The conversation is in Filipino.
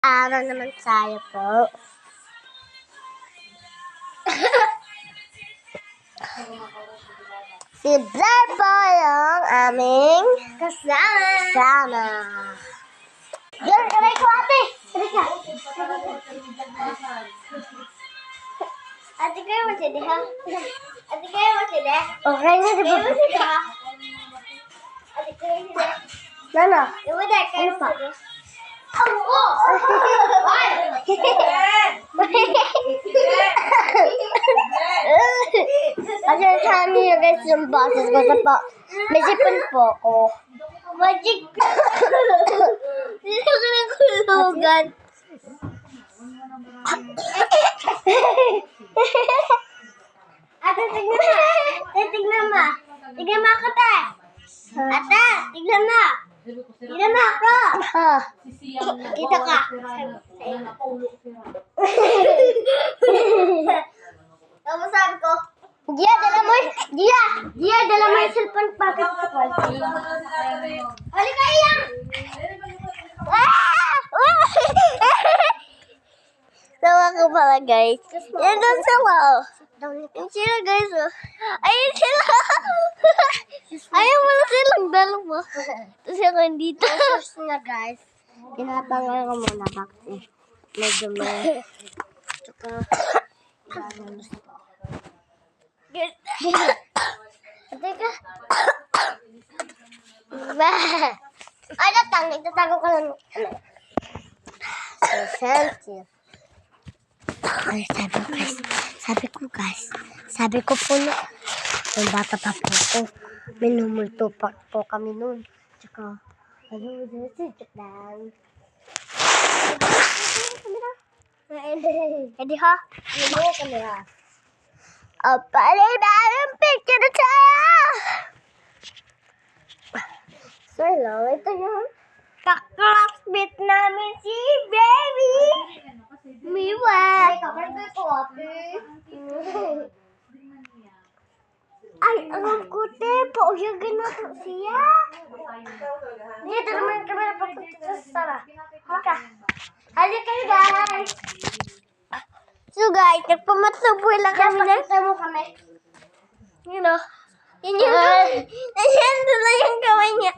Araw naman tayo po. Si Blair po yung aming kasama. Yan, kamay ko ate. Halika. Ate kayo masidi ha? Ate kayo masidi? Okay na, di ba? Kayo masidi ha? Ate kayo masidi? Nana? Iwada, kayo masidi? Oo! Kasi saan niyo guys yung boses ko sa po. May sipon po ako. Magic! Hindi ko nakulugan. Ate, tignan mo. Tignan mo. Tignan mo ako, te. Ate, tignan mo. Tignan mo ako. Kita ka. Ano sabi ko? Gia, dala mo yung cellphone pocket ko. Halika iyan! Tawa ko pala guys. Yan doon sila oh. Yan sila guys oh. Ayun sila. Ayun wala silang dalawa. Tapos ako dito. Tapos nga guys. Tinatangal ko muna bakit medyo may tsaka teka. Ay, nagtatago ka lang. So, sensitive. Ay, sabi ko po na, yung bata pa po ako, minumulto pa po kami nun. Tsaka, joke lang. Edi ha? Hindi kamera. Palay na yung picture na tayo! So, hello. Ito yung ka-classmate namin si Baby! Miwa! Ay, ang kuti po. Yung ginato siya. Dito naman yung camera pagkakita sa sara. Halika kayo guys! So guys, nagpamatuboy lang kami na. Pakita mo kami. You know, yun yung kamay. Nandiyan doon yung kamay niya.